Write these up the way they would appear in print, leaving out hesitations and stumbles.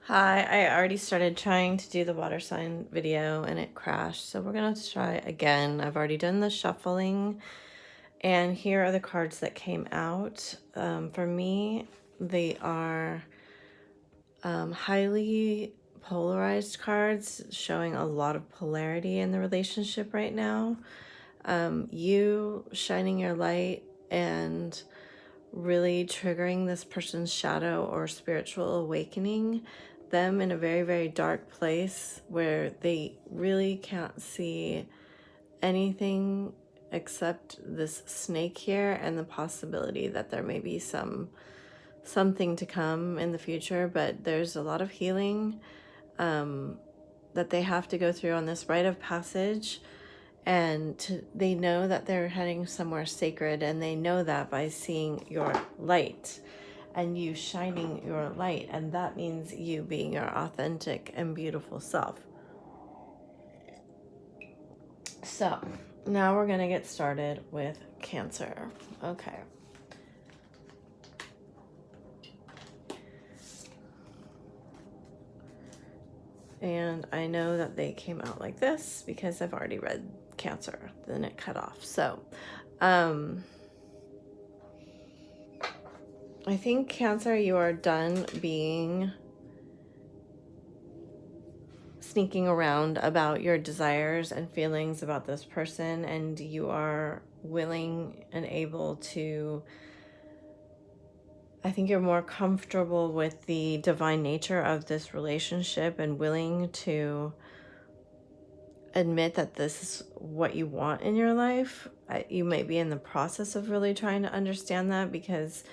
Hi, I already started trying to do the water sign video and it crashed, so we're gonna try again. I've already done the shuffling, and here are the cards that came out. For me, they are highly polarized cards showing a lot of polarity in the relationship right now. You shining your light and really triggering this person's shadow or spiritual awakening them in a very, very dark place where they really can't see anything except this snake here and the possibility that there may be something to come in the future. But there's a lot of healing that they have to go through on this rite of passage, and they know that they're heading somewhere sacred, and they know that by seeing your light and you shining your light, and that means you being your authentic and beautiful self. So now we're gonna get started with Cancer. Okay. And I know that they came out like this because I've already read Cancer, then it cut off. So I think Cancer, you are done being sneaking around about your desires and feelings about this person, and you are willing and able to, I think you're more comfortable with the divine nature of this relationship and willing to admit that this is what you want in your life. You may be in the process of really trying to understand that because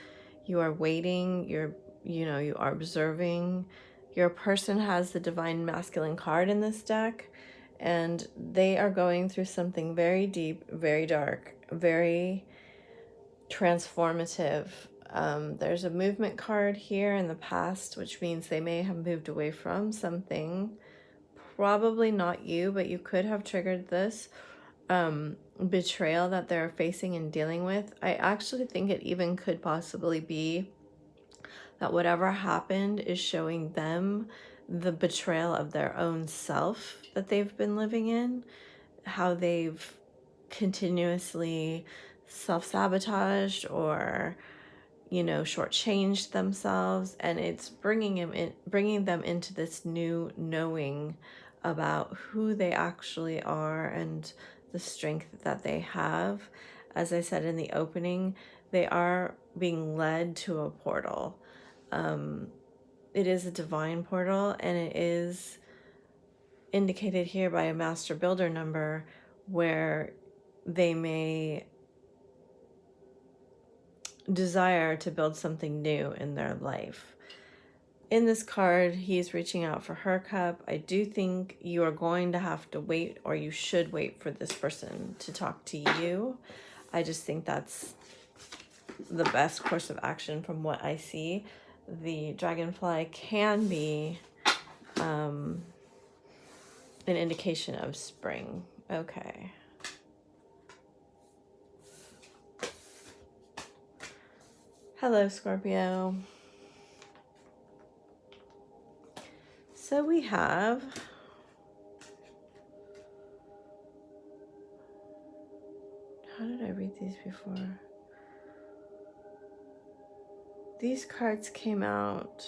you are waiting, you are observing. Your person has the divine masculine card in this deck, and they are going through something very deep, very dark, very transformative. There's a movement card here in the past, which means they may have moved away from something. Probably not you, but you could have triggered this betrayal that they're facing and dealing with. I actually think it even could possibly be that whatever happened is showing them the betrayal of their own self that they've been living in, how they've continuously self-sabotaged or shortchanged themselves, and it's bringing them into this new knowing about who they actually are and the strength that they have. As I said in the opening, they are being led to a portal. It is a divine portal, and it is indicated here by a master builder number where they may desire to build something new in their life. In this card, he's reaching out for her cup. I do think you are going to have to wait, or you should wait for this person to talk to you. I just think that's the best course of action from what I see. The dragonfly can be an indication of spring. Okay. Hello, Scorpio. So we have how did I read these before? These cards came out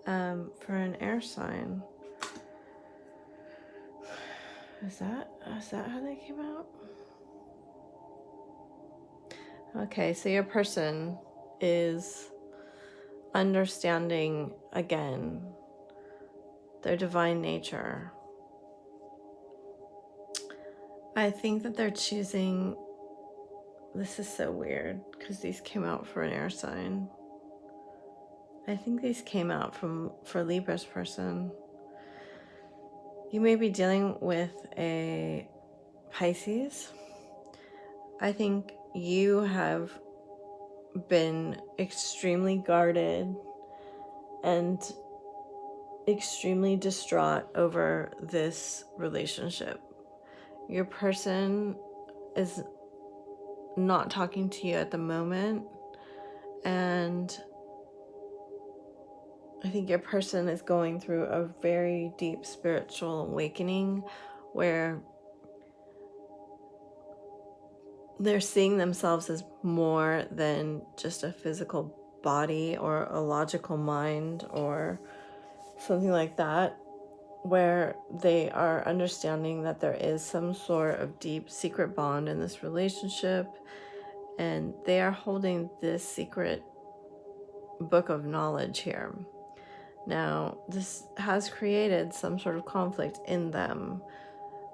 for an air sign. Is that how they came out? Okay, so your person is understanding again their divine nature. I think that they're choosing, this is so weird because these came out for an air sign. I think these came out for Libra's person. You may be dealing with a Pisces. I think you have been extremely guarded and extremely distraught over this relationship. Your person is not talking to you at the moment, and I think your person is going through a very deep spiritual awakening where they're seeing themselves as more than just a physical body or a logical mind or something like that, where they are understanding that there is some sort of deep secret bond in this relationship, and they are holding this secret book of knowledge here. Now, this has created some sort of conflict in them.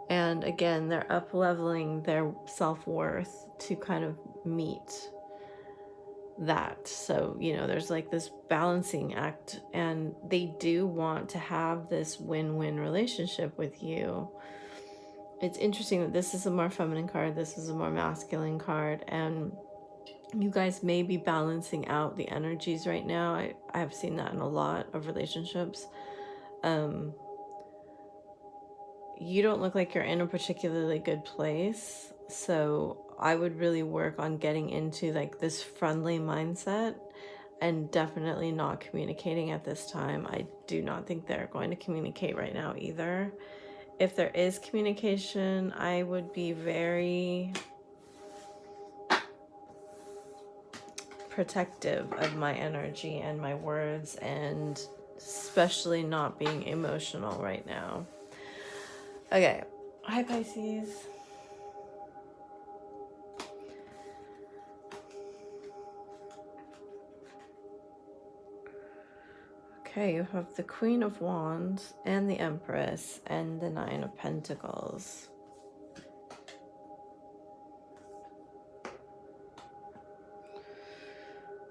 And again, they're up leveling their self-worth to kind of meet that. So, you know, there's like this balancing act, and they do want to have this win-win relationship with you. It's interesting that this is a more feminine card, this is a more masculine card, and you guys may be balancing out the energies right now. I have seen that in a lot of relationships. You don't look like you're in a particularly good place, so I would really work on getting into like this friendly mindset, and definitely not communicating at this time. I do not think they're going to communicate right now either. If there is communication, I would be very protective of my energy and my words, and especially not being emotional right now. Okay, hi Pisces. Okay, you have the Queen of Wands and the Empress and the Nine of Pentacles.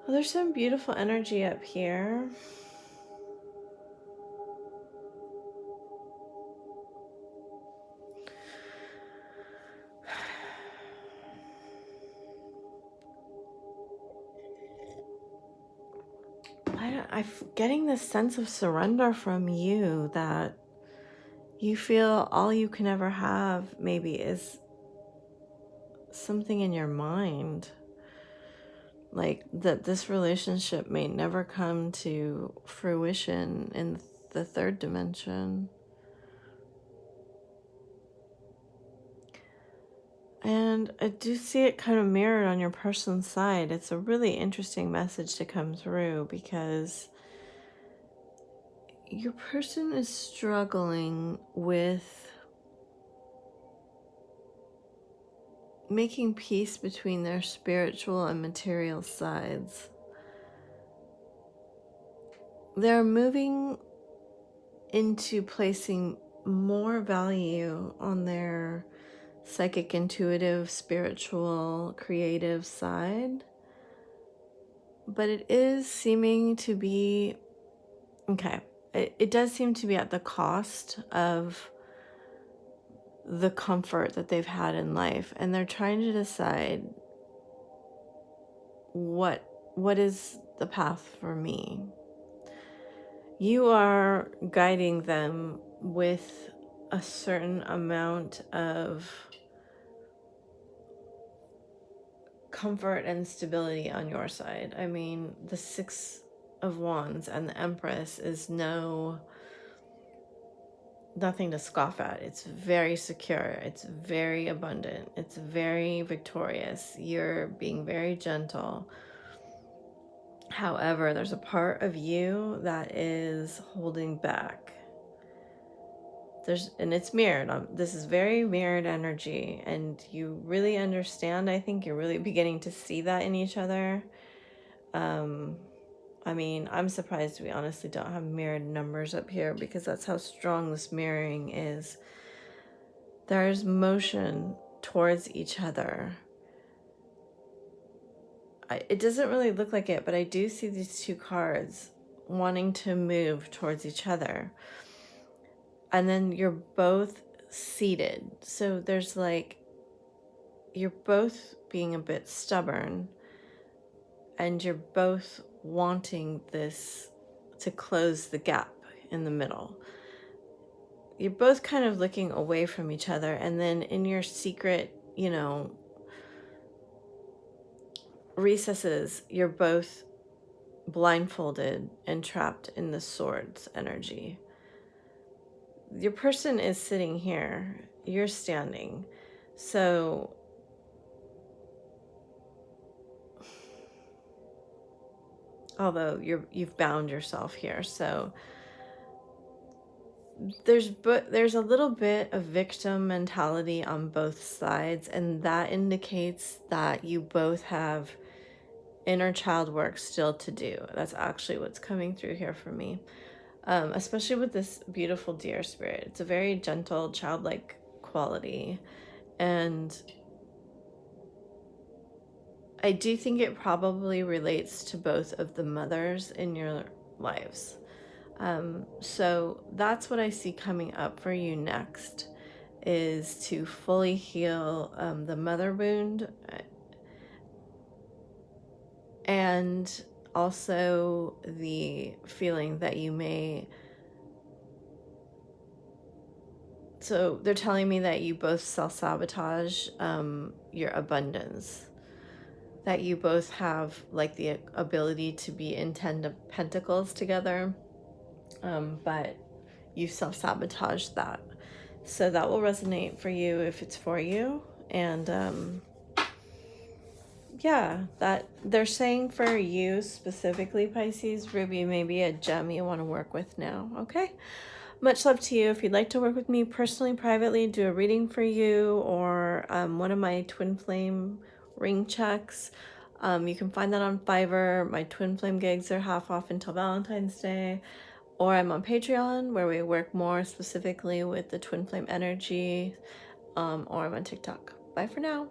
Well, there's some beautiful energy up here. I'm getting this sense of surrender from you, that you feel all you can ever have maybe is something in your mind. Like that this relationship may never come to fruition in the third dimension. And I do see it kind of mirrored on your person's side. It's a really interesting message to come through, because your person is struggling with making peace between their spiritual and material sides. They're moving into placing more value on their psychic, intuitive, spiritual, creative side. But it is seeming to be, okay, it does seem to be at the cost of the comfort that they've had in life, and they're trying to decide what is the path for me. You are guiding them with a certain amount of comfort and stability on your side. I mean, the Six of Wands and the Empress is nothing to scoff at. It's very secure. It's very abundant. It's very victorious. You're being very gentle. However, there's a part of you that is holding back. And it's mirrored. This is very mirrored energy, and you really understand. I think you're really beginning to see that in each other. I mean, I'm surprised we honestly don't have mirrored numbers up here, because that's how strong this mirroring is. There's motion towards each other. It doesn't really look like it, but I do see these two cards wanting to move towards each other. And then you're both seated. So there's like, you're both being a bit stubborn, and you're both wanting this to close the gap in the middle. You're both kind of looking away from each other, and then in your secret, you know, recesses, you're both blindfolded and trapped in the swords energy. Your person is sitting here, you're standing. So although you've bound yourself here, so there's a little bit of victim mentality on both sides, and that indicates that you both have inner child work still to do. That's actually what's coming through here for me. Especially with this beautiful deer spirit. It's a very gentle, childlike quality. And I do think it probably relates to both of the mothers in your lives. So that's what I see coming up for you next, is to fully heal the mother wound, and also the feeling that you may, so they're telling me that you both self-sabotage your abundance, that you both have like the ability to be in 10 of Pentacles together, but you self-sabotage that. So that will resonate for you if it's for you. And yeah, that they're saying for you specifically, Pisces, Ruby may be a gem you want to work with now. Okay, much love to you. If you'd like to work with me personally, privately, do a reading for you, or one of my twin flame ring checks, you can find that on Fiverr. My twin flame gigs are half off until Valentine's Day. Or I'm on Patreon, where we work more specifically with the twin flame energy, or I'm on TikTok. Bye for now.